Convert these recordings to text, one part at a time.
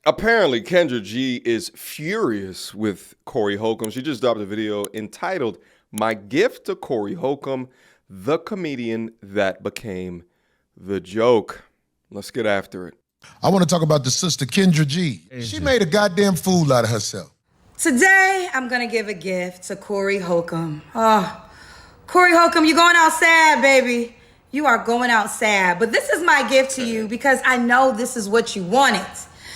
Apparently, Kendra G is furious with Corey Holcomb. She just dropped a video entitled, "My Gift to Corey Holcomb, the comedian that became the joke." Let's get after it. I want to talk about the sister, Kendra G. She made a goddamn fool out of herself. Today, I'm going to give a gift to Corey Holcomb. Oh, Corey Holcomb, you're going out sad, baby. You are going out sad. But this is my gift to you because I know this is what you wanted.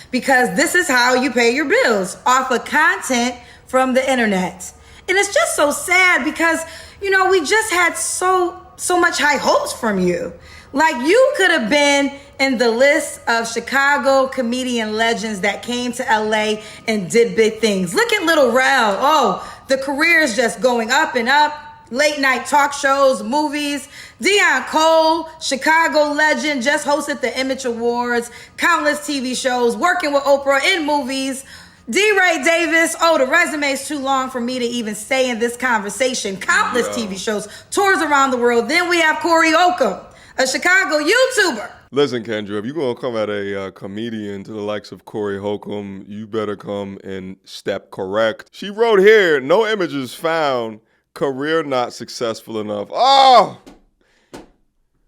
Because this is how you pay your bills, off of content from the internet. And it's just so sad because, you know, we just had so much high hopes from you. Like, you could have been in the list of Chicago comedian legends that came to LA and did big things. Look at Lil Rel. Oh, the career is just going up and up. Late night talk shows, movies. Deion Cole, Chicago legend, just hosted the Image Awards, countless TV shows, working with Oprah in movies. D-Ray Davis, oh, the resume's too long for me to even say in this conversation. Countless TV shows, tours around the world. Then we have Corey Holcomb, a Chicago YouTuber. Listen, Kendra, if you're going to come at a comedian to the likes of Corey Holcomb, you better come and step correct. She wrote here, "No images found. Career not successful enough." Oh,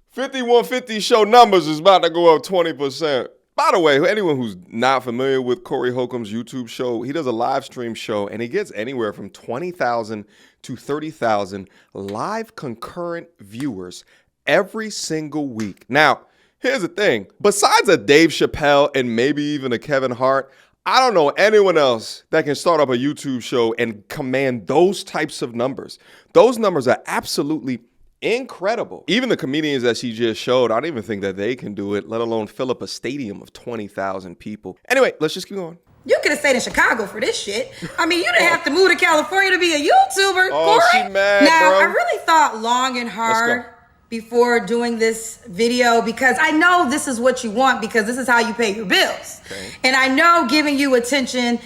5150 show numbers is about to go up 20%. By the way, anyone who's not familiar with Corey Holcomb's YouTube show, he does a live stream show and he gets anywhere from 20,000 to 30,000 live concurrent viewers every single week. Now, here's the thing. Besides a Dave Chappelle and maybe even a Kevin Hart, I don't know anyone else that can start up a YouTube show and command those types of numbers. Those numbers are absolutely incredible. Even the comedians that she just showed, I don't even think that they can do it, let alone fill up a stadium of 20,000 people. Anyway, let's just keep going. You could have stayed in Chicago for this shit. I mean, you didn't have to move to California to be a YouTuber, Oh, Corey. she mad, now, bro. I really thought long and hard before doing this video because I know this is what you want because this is how you pay your bills. Okay. And I know giving you attention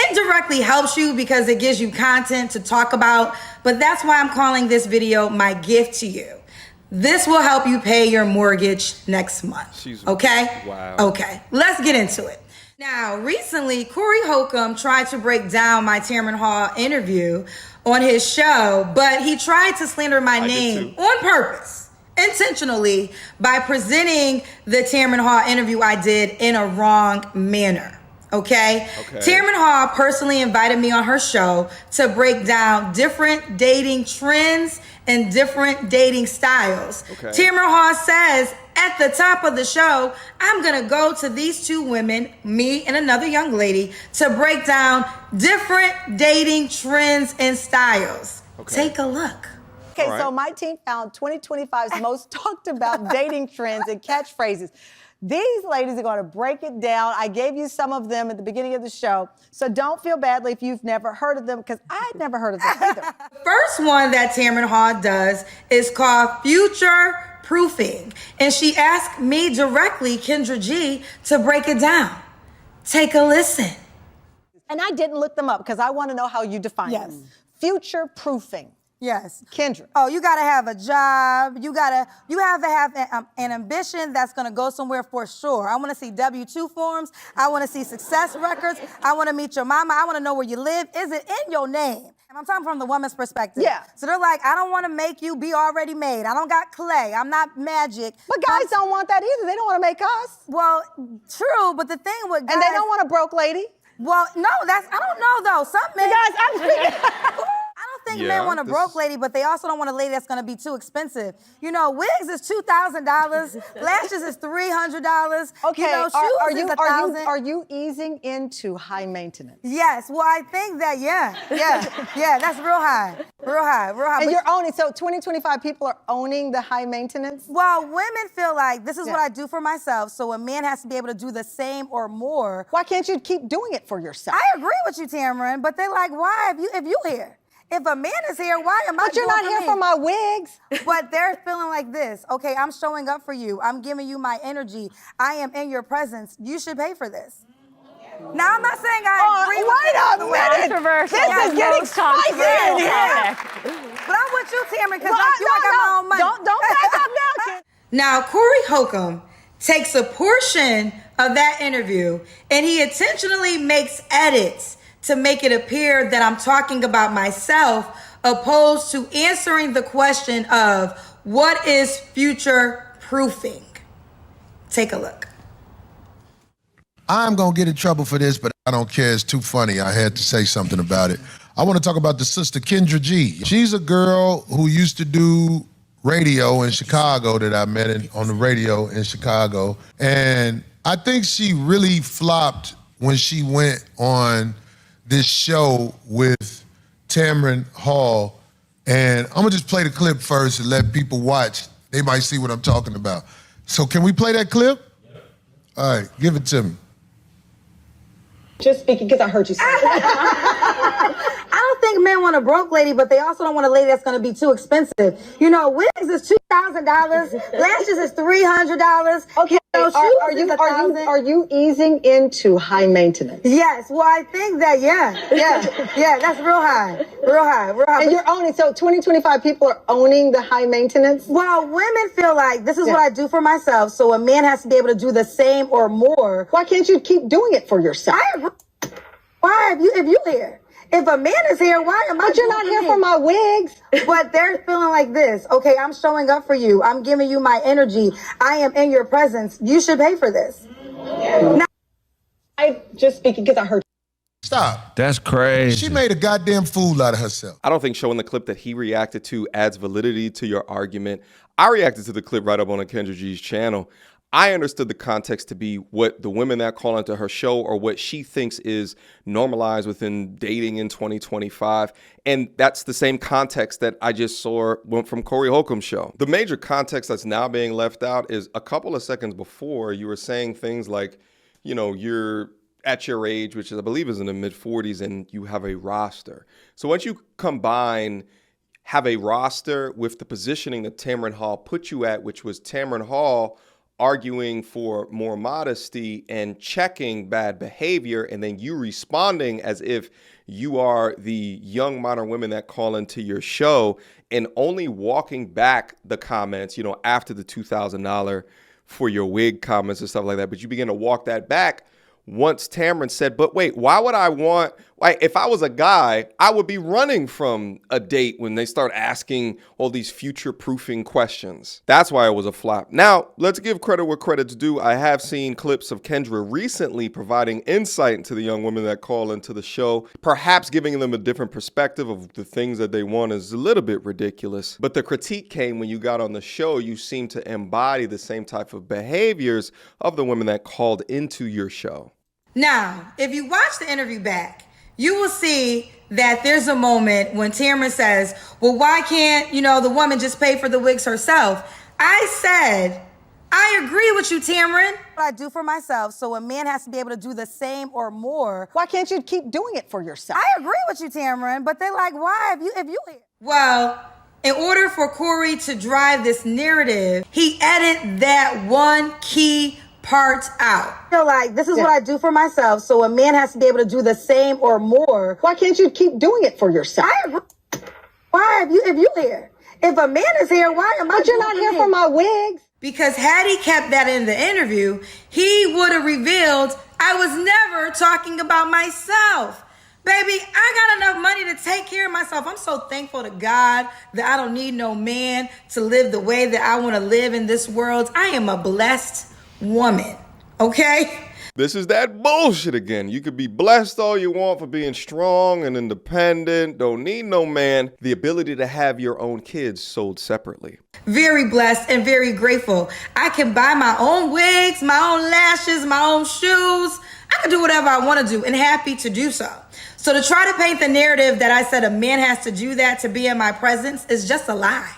indirectly helps you because it gives you content to talk about, but that's why I'm calling this video my gift to you. This will help you pay your mortgage next month. Okay? Wow. Okay, let's get into it. Now, recently, Corey Holcomb tried to break down my Tamron Hall interview on his show, but he tried to slander my name on purpose. Intentionally, by presenting the Tamron Hall interview I did in a wrong manner, okay? Tamron Hall personally invited me on her show to break down different dating trends and different dating styles. Tamron Hall says at the top of the show, I'm gonna go to these two women, me and another young lady, to break down different dating trends and styles. Take a look. Okay, so my team found 2025's most talked about dating trends and catchphrases. These ladies are going to break it down. I gave you some of them at the beginning of the show, so don't feel badly if you've never heard of them, because I had never heard of them either. The first one that Tamron Hall does is called future proofing, and she asked me directly, Kendra G, to break it down. Take a listen. And I didn't look them up because I want to know how you define them. Future proofing. Yes. Kendra. Oh, you gotta have a job. You have to have an ambition that's gonna go somewhere for sure. I wanna see W-2 forms. I wanna see success records. I wanna meet your mama. I wanna know where you live. Is it in your name? And I'm talking from the woman's perspective. Yeah. So they're like, I don't wanna make you be already made. I don't got clay. I'm not magic. But guys don't want that either. They don't want to make us. Well, true, but the thing with guys... And they don't want a broke lady. Well, no, I don't know though. Some men... Guys, I'm speaking... I think men want a broke lady, but they also don't want a lady that's going to be too expensive. You know, wigs is $2,000, lashes is $300. Okay, you know, shoes is $1,000. Are you easing into high maintenance? Yes, well, I think that, yeah, that's real high. And you're owning, so 2025 people are owning the high maintenance? Well, women feel like this is what I do for myself, so a man has to be able to do the same or more. Why can't you keep doing it for yourself? I agree with you, Tamron, but they're like, why if you here? If a man is here, why am I? But you're not here for my wigs. But they're feeling like this. Okay, I'm showing up for you. I'm giving you my energy. I am in your presence. You should pay for this. Now, I'm not saying I agree with wait a minute. This is getting spicy in here. But I'm with you, Tamron, because I got my own money. Don't back up now. Now, Corey Holcomb takes a portion of that interview, and he intentionally makes edits to make it appear that I'm talking about myself, opposed to answering the question of what is future proofing. Take a look. I'm gonna get in trouble for this, but I don't care. It's too funny. I had to say something about it. I want to talk about the sister Kendra G. She's a girl who used to do radio in Chicago that I met on the radio in Chicago. And I think she really flopped when she went on this show with Tamron Hall. And I'm gonna just play the clip first and let people watch. They might see what I'm talking about. So can we play that clip? Yeah. All right, give it to me. Just speaking because I heard you say I don't think men want a broke lady, but they also don't want a lady that's going to be too expensive. You know, wigs is $2,000, lashes is $300. Okay, You know, are you easing into high maintenance? Yes, well, I think that, yeah, that's real high. And you're owning, so 2025 people are owning the high maintenance? Well, women feel like this is what I do for myself, so a man has to be able to do the same or more. Why can't you keep doing it for yourself? I agree. Why if you here? If a man is here, why am I? But you're not here for my wigs. But they're feeling like this. Okay, I'm showing up for you. I'm giving you my energy. I am in your presence. You should pay for this. Now, I just speaking because I heard. Stop. That's crazy. She made a goddamn fool out of herself. I don't think showing the clip that he reacted to adds validity to your argument. I reacted to the clip right up on Kendra G's channel. I understood the context to be what the women that call into her show or what she thinks is normalized within dating in 2025. And that's the same context that I just saw from Corey Holcomb's show. The major context that's now being left out is a couple of seconds before you were saying things like, you know, you're at your age, which I believe is in the mid 40s, and you have a roster. So once you combine have a roster with the positioning that Tamron Hall put you at, which was Tamron Hall arguing for more modesty and checking bad behavior, and then you responding as if you are the young modern women that call into your show, and only walking back the comments, you know, after the $2,000 for your wig comments and stuff like that. But you begin to walk that back once Tamron said, but wait, why would I want, like, if I was a guy, I would be running from a date when they start asking all these future-proofing questions. That's why it was a flop. Now, let's give credit where credit's due. I have seen clips of Kendra recently providing insight into the young women that call into the show. Perhaps giving them a different perspective of the things that they want is a little bit ridiculous. But the critique came when you got on the show. You seem to embody the same type of behaviors of the women that called into your show. Now, if you watch the interview back, you will see that there's a moment when Tamron says, well, why can't, you know, the woman just pay for the wigs herself? I said, I agree with you, Tamron. what I do for myself, so a man has to be able to do the same or more. Why can't you keep doing it for yourself? I agree with you, Tamron, but they're like, why if you here? Well, in order for Corey to drive this narrative, he edited that one key part out. I feel like this is what I do for myself, so a man has to be able to do the same or more. Why can't you keep doing it for yourself? I agree. Why if you here? If a man is here, why am I? But you're not here for my wigs. Because had he kept that in the interview, he would have revealed I was never talking about myself. Baby, I got enough money to take care of myself. I'm so thankful to God that I don't need no man to live the way that I want to live in this world. I am a blessed woman, okay? This is that bullshit again. You could be blessed all you want for being strong and independent, don't need no man. The ability to have your own kids sold separately. Very blessed and very grateful. I can buy my own wigs, my own lashes, my own shoes. I can do whatever I want to do and happy to do so. So to try to paint the narrative that I said a man has to do that to be in my presence is just a lie.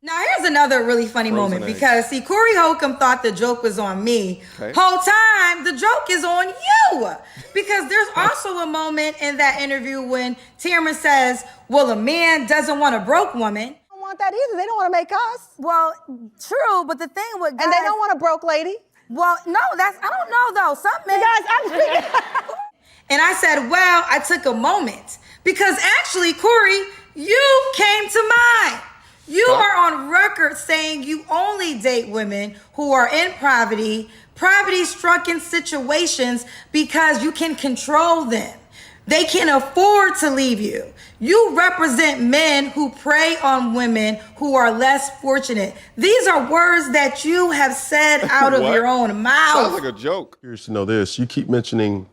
Now, here's another really funny moment because, see, Corey Holcomb thought the joke was on me. Okay. Whole time, the joke is on you. Because there's also a moment in that interview when Tamron says, well, a man doesn't want a broke woman. They don't want that either. They don't want to make us. Well, true, but the thing with guys... And they don't want a broke lady. Well, no, I don't know, though. Some men... Guys, I'm speaking... And I said, well, I took a moment. Because actually, Corey, you came to mind. You are on record saying you only date women who are in poverty-stricken situations because you can control them. They can afford to leave you. You represent men who prey on women who are less fortunate. These are words that you have said out of your own mouth. Sounds like a joke. Curious to know this. You keep mentioning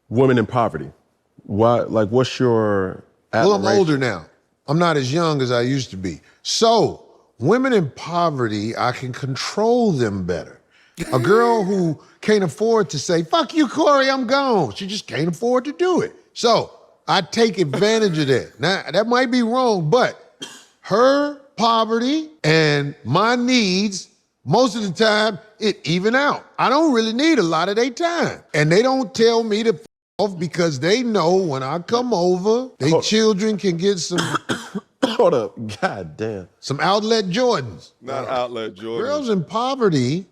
women in poverty. Why? Like, what's your admiration? Well, I'm older now. I'm not as young as I used to be. So, women in poverty, I can control them better. A girl who can't afford to say, fuck you, Corey, I'm gone. She just can't afford to do it. So, I take advantage of that. Now, that might be wrong, but her poverty and my needs, most of the time, it even out. I don't really need a lot of their time. And they don't tell me to off because they know when I come over, their children can get some Hold up. God damn. some outlet Jordans. Not outlet Jordans. Girls in poverty,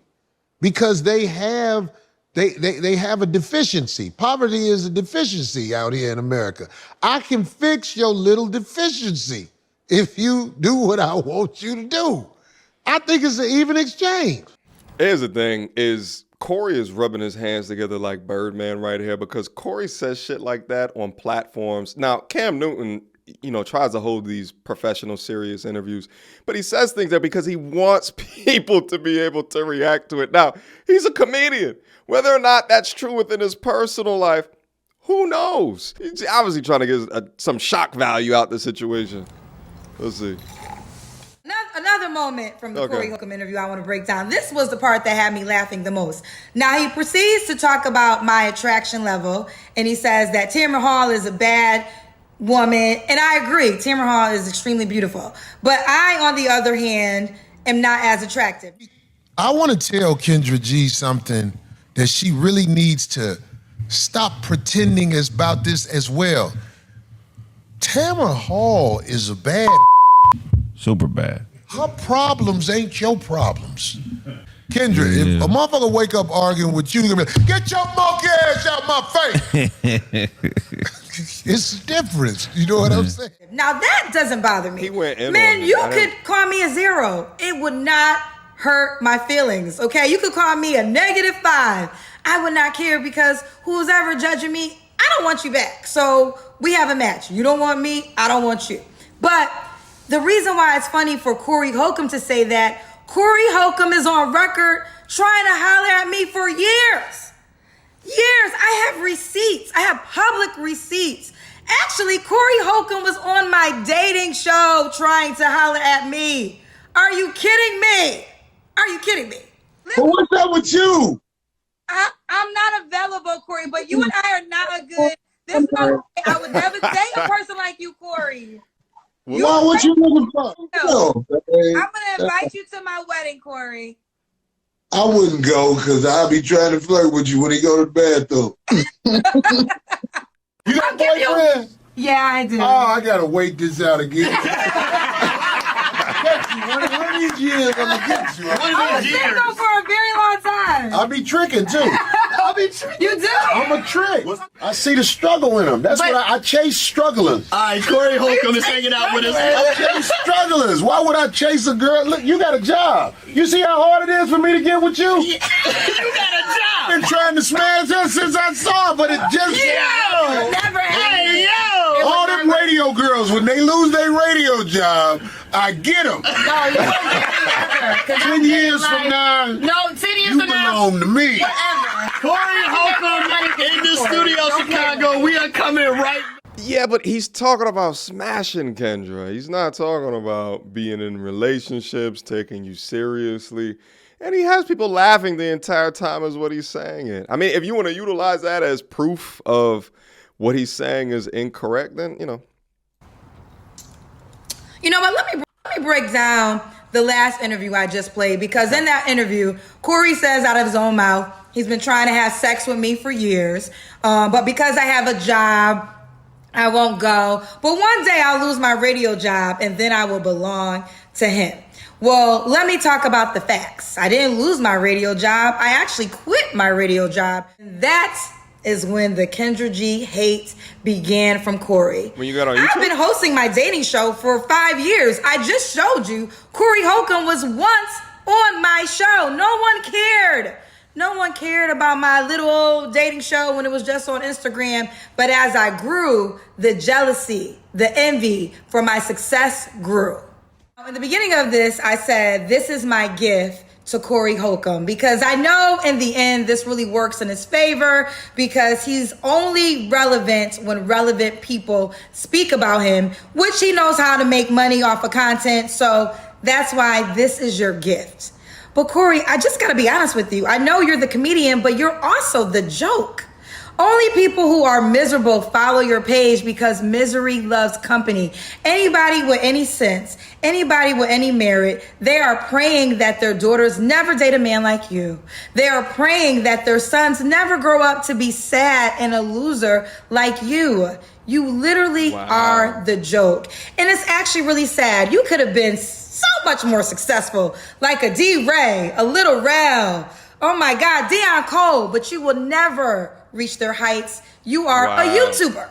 because they have a deficiency. Poverty is a deficiency out here in America. I can fix your little deficiency if you do what I want you to do. I think it's an even exchange. Here's the thing, is Corey is rubbing his hands together like Birdman right here because Corey says shit like that on platforms. Now, Cam Newton, tries to hold these professional, serious interviews, but he says things there because he wants people to be able to react to it. Now, he's a comedian. Whether or not that's true within his personal life, who knows? He's obviously trying to get some shock value out the situation. Let's see. Another moment from the Corey Holcomb interview I want to break down. This was the part that had me laughing the most. Now, he proceeds to talk about my attraction level, and he says that Tamron Hall is a bad woman, and I agree. Tamron Hall is extremely beautiful. But I, on the other hand, am not as attractive. I want to tell Kendra G something that she really needs to stop pretending about this as well. Tamron Hall is a bad super bad. Her problems ain't your problems. Kendra, if a motherfucker wake up arguing with you, you're gonna be like, get your monkey ass out my face. It's a difference. You know what I'm saying? Now that doesn't bother me. He went in Man, on it. you could call me a 0. It would not hurt my feelings, okay? You could call me a -5. I would not care because who's ever judging me, I don't want you back. So we have a match. You don't want me, I don't want you. But the reason why it's funny for Corey Holcomb to say that, Corey Holcomb is on record trying to holler at me for years. I have receipts. I have public receipts. Actually, Corey Holcomb was on my dating show trying to holler at me. Are you kidding me? Are you kidding me? But what's up with you? I'm not available, Corey, but you and I are not a good. This is not, I would never date a person like you, Corey. Well, what you looking for? No. I'm gonna invite you to my wedding, Corey. I wouldn't go because I'll be trying to flirt with you when he go to the bathroom. You got a boyfriend? Yeah, I do. Oh, I gotta wait this out again. One of these years, I'm gonna get you. I was single for a very long time. I'll be tricking too. You do? I'm a trick. I see the struggle in them. That's what I chase strugglers. All right, Corey Holcomb is hanging out with us. I chase strugglers. Why would I chase a girl? Look, you got a job. You see how hard it is for me to get with you? You got a job. I've been trying to smash her since I saw her, but it just Never Hey, yo. all them radio girls, when they lose their radio job, I get them. No, you won't get me ever. 10 years from now, No, 10 years you from now. belong to me. Corey Holcomb in the studio, Chicago. We are coming right. Yeah, but he's talking about smashing Kendra. He's not talking about being in relationships, taking you seriously. And he has people laughing the entire time is what he's saying it. I mean, if you want to utilize that as proof of what he's saying is incorrect, then, You know what? Let me break down the last interview I just played, because in that interview, Corey says out of his own mouth, he's been trying to have sex with me for years, but because I have a job, I won't go. But one day I'll lose my radio job and then I will belong to him. Well, let me talk about the facts. I didn't lose my radio job. I actually quit my radio job. That's is when the Kendra G hate began from Corey. When you got on YouTube? I've been hosting my dating show for 5 years. I just showed you Corey Holcomb was once on my show. No one cared. No one cared about my little old dating show when it was just on Instagram. But as I grew, the jealousy, the envy for my success grew. In the beginning of this, I said, this is my gift to Corey Holcomb, because I know in the end this really works in his favor, because he's only relevant when relevant people speak about him, which he knows how to make money off of content. So that's why this is your gift. But Corey, I just gotta be honest with you. I know you're the comedian, but you're also the joke. Only people who are miserable follow your page because misery loves company. Anybody with any sense, anybody with any merit, they are praying that their daughters never date a man like you. They are praying that their sons never grow up to be sad and a loser like you. You literally are the joke. And it's actually really sad. You could have been so much more successful, like a D-Ray, a Little Rel, oh my God, Deion Cole, but you will never reach their heights. You are a YouTuber.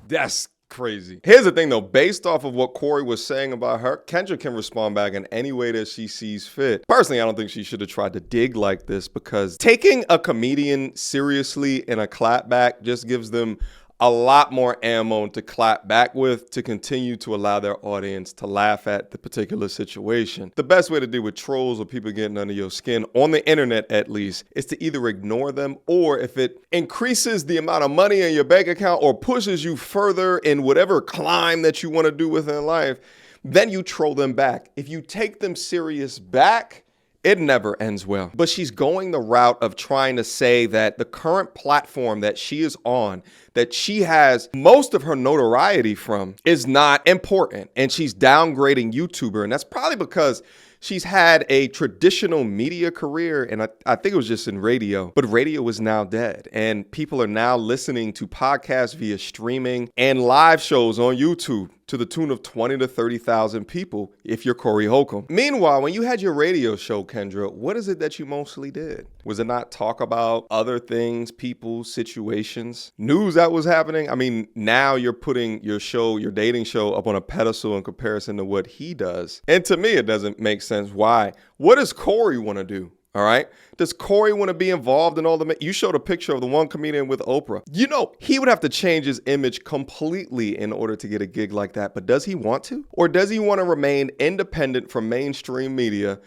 That's crazy. Here's the thing though, based off of what Corey was saying about her, Kendra can respond back in any way that she sees fit. Personally, I don't think she should have tried to dig like this, because taking a comedian seriously in a clapback just gives them a lot more ammo to clap back with to continue to allow their audience to laugh at the particular situation. The best way to deal with trolls or people getting under your skin, on the internet at least, is to either ignore them, or if it increases the amount of money in your bank account or pushes you further in whatever climb that you want to do within life, then you troll them back. If you take them serious back, it never ends well. But she's going the route of trying to say that the current platform that she is on, that she has most of her notoriety from, is not important. And she's downgrading YouTuber. And that's probably because she's had a traditional media career, and I think it was just in radio, but radio is now dead. And people are now listening to podcasts via streaming and live shows on YouTube to the tune of 20 to 30,000 people if you're Corey Holcomb. Meanwhile, when you had your radio show, Kendra, what is it that you mostly did? Was it not talk about other things, people, situations, news that was happening? I mean, now you're putting your show, your dating show, up on a pedestal in comparison to what he does. And to me, it doesn't make sense. Why? What does Corey want to do? All right. Does Corey want to be involved in all the... You showed a picture of the one comedian with Oprah. You know, he would have to change his image completely in order to get a gig like that. But does he want to? Or does he want to remain independent from mainstream media,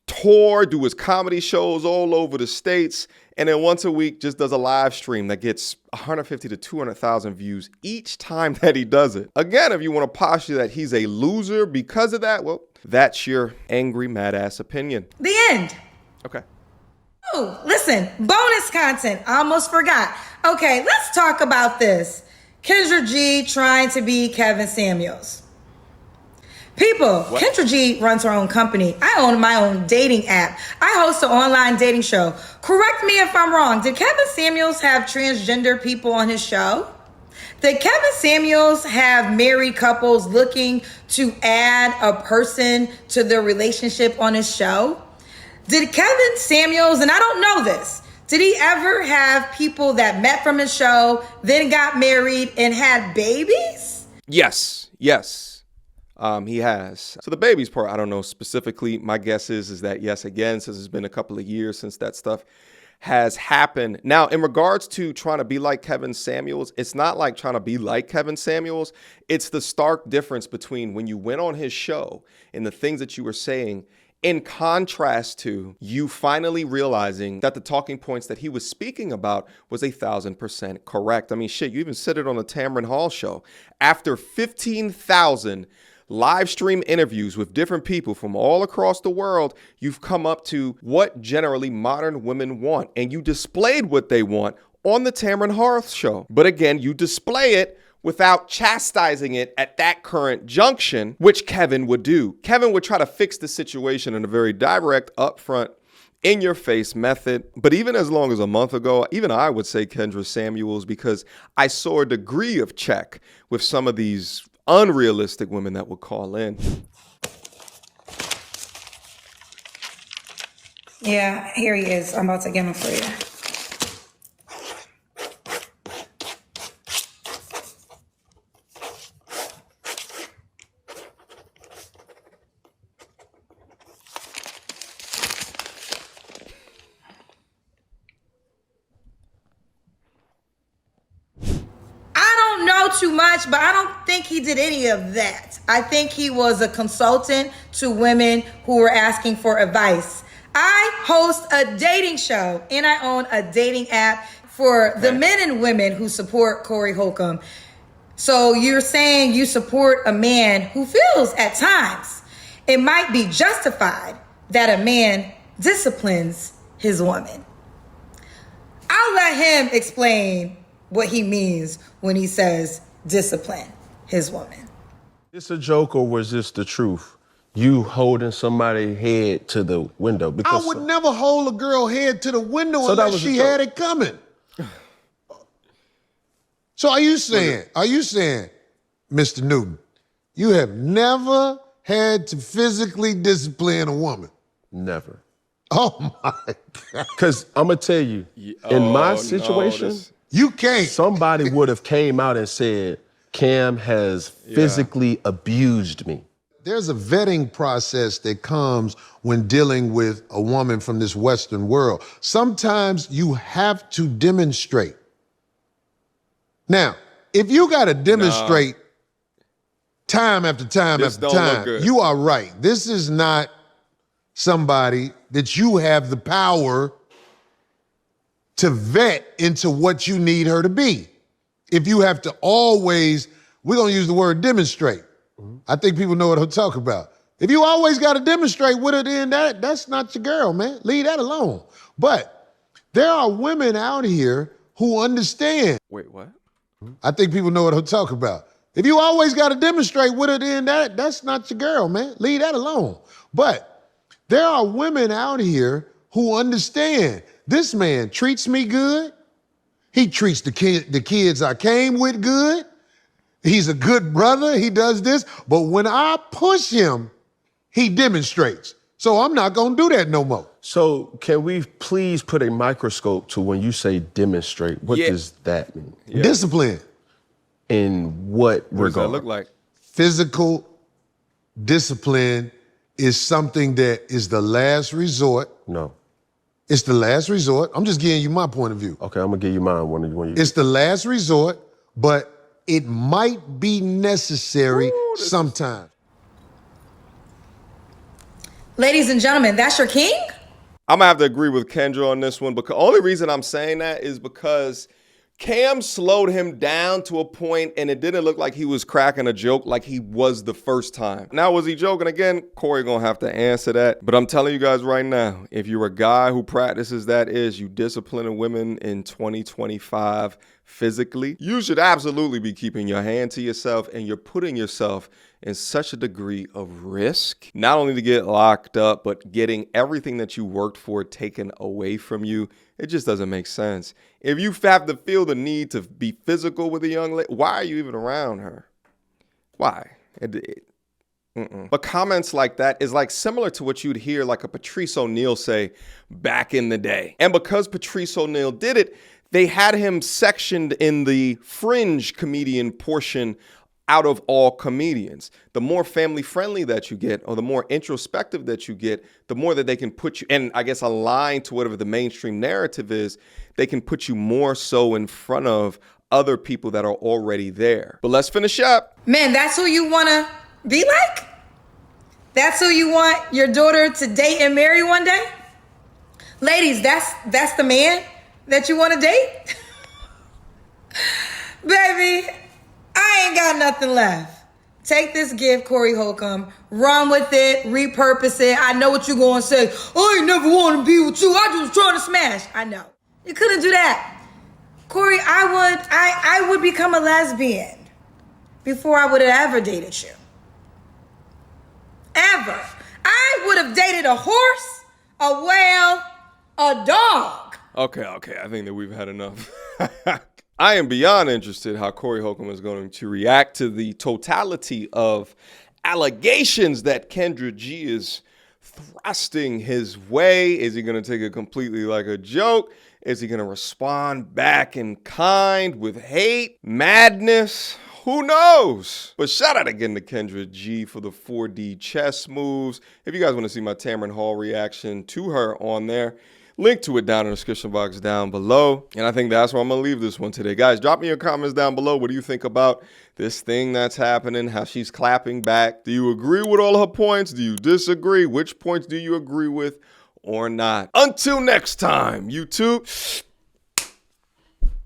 tour, do his comedy shows all over the states, and then once a week just does a live stream that gets 150 to 200,000 views each time that he does it? Again, if you want to posture that he's a loser because of that, well, that's your angry, mad-ass opinion. The end. Okay. Oh, listen, bonus content. I almost forgot. Okay, let's talk about this. Kendra G trying to be Kevin Samuels. People, Kendra G runs her own company. I own my own dating app. I host an online dating show. Correct me if I'm wrong. Did Kevin Samuels have transgender people on his show? Did Kevin Samuels have married couples looking to add a person to their relationship on his show? Did Kevin Samuels, and I don't know this, did he ever have people that met from his show, then got married and had babies? Yes. He has. So the babies part, I don't know specifically. My guess is that yes, again, since it's been a couple of years since that stuff has happened. Now, in regards to trying to be like Kevin Samuels, it's not like trying to be like Kevin Samuels. It's the stark difference between when you went on his show and the things that you were saying, in contrast to you finally realizing that the talking points that he was speaking about was 1,000% correct. I mean, shit, you even said it on the Tamron Hall show. After 15,000 live stream interviews with different people from all across the world, you've come up to what generally modern women want, and you displayed what they want on the Tamron Hall show. But again, you display it without chastising it at that current junction, which Kevin would do. Kevin would try to fix the situation in a very direct, upfront, in-your-face method. But even as long as a month ago, even I would say Kendra Samuels, because I saw a degree of check with some of these unrealistic women that would call in. Yeah, here he is. I'm about to get him for you. too much, but I don't think he did any of that. I think he was a consultant to women who were asking for advice. I host a dating show and I own a dating app for the men and women who support Corey Holcomb. So you're saying you support a man who feels at times it might be justified that a man disciplines his woman. I'll let him explain what he means when he says discipline his woman. It's a joke, or was this the truth? You holding somebody's head to the window? Because I would never hold a girl head to the window So that unless was a she joke. had it coming. So are you saying, Mr. Newton, you have never had to physically discipline a woman? Never. Oh my God. Because I'm going to tell you, in my situation, you can't. Somebody would have came out and said, Cam has physically abused me. There's a vetting process that comes when dealing with a woman from this Western world. Sometimes you have to demonstrate. Now, if you got to demonstrate time after time after time, you are right. This is not somebody that you have the power to vet into what you need her to be. If you have to always, we're going to use the word demonstrate. I think people know what I'm talking about. If you always got to demonstrate with her, then that's not your girl, man. Leave that alone. But there are women out here who understand. Wait, what? I think people know what I'm talking about. If you always got to demonstrate with her, then that's not your girl, man. Leave that alone. But there are women out here who understand. This man treats me good. He treats the kids I came with good. He's a good brother. He does this. But when I push him, he demonstrates. So I'm not going to do that no more. So can we please put a microscope to when you say demonstrate? What does that mean? Discipline. In what regard? What does that look like? Physical discipline is something that is the last resort. No. It's the last resort. I'm just giving you my point of view. Okay, I'm going to give you mine when you... It's the last resort, but it might be necessary sometimes. Ladies and gentlemen, that's your king? I'm gonna have to agree with Kendra on this one, because only reason I'm saying that is because Cam slowed him down to a point and it didn't look like he was cracking a joke like he was the first time. Now, was he joking again? Corey gonna have to answer that. But I'm telling you guys right now, if you're a guy who practices that is you disciplining women in 2025 physically, you should absolutely be keeping your hand to yourself, and you're putting yourself in such a degree of risk, not only to get locked up, but getting everything that you worked for taken away from you. It just doesn't make sense. If you have to feel the need to be physical with a young lady, why are you even around her? Why? But comments like that is like similar to what you'd hear like a Patrice O'Neal say back in the day. And because Patrice O'Neal did it, they had him sectioned in the fringe comedian portion out of all comedians. The more family friendly that you get, or the more introspective that you get, the more that they can put you, and I guess aligned to whatever the mainstream narrative is, they can put you more so in front of other people that are already there. But let's finish up. Man, that's who you want to be like? That's who you want your daughter to date and marry one day? Ladies, that's the man that you want to date? Baby, I ain't got nothing left. Take this gift, Corey Holcomb, run with it, repurpose it. I know what you're going to say. I ain't never want to be with you. I just trying to smash. I know. You couldn't do that. Corey, I would become a lesbian before I would have ever dated you. Ever. I would have dated a horse, a whale, a dog. Okay, I think that we've had enough. I am beyond interested how Corey Holcomb is going to react to the totality of allegations that Kendra G is thrusting his way. Is he going to take it completely like a joke? Is he going to respond back in kind with hate, madness? Who knows? But shout out again to Kendra G for the 4D chess moves. If you guys want to see my Tamron Hall reaction to her on there, Link to it down in the description box down below. And I think that's where I'm going to leave this one today. Guys, drop me your comments down below. What do you think about this thing that's happening, how she's clapping back? Do you agree with all her points? Do you disagree? Which points do you agree with or not? Until next time, YouTube,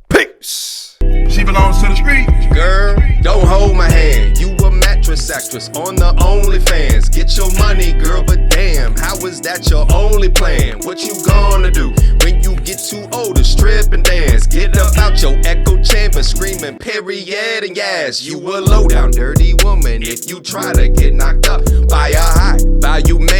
peace. She belongs to the street. Girl, don't hold my hand. You a mattress actress on the OnlyFans. Get your money, girl, but damn, how is that your only plan? What you gonna do when you get too old to strip and dance? Get up out your echo chamber screaming period and yes. You a low down dirty woman if you try to get knocked up by a high value man.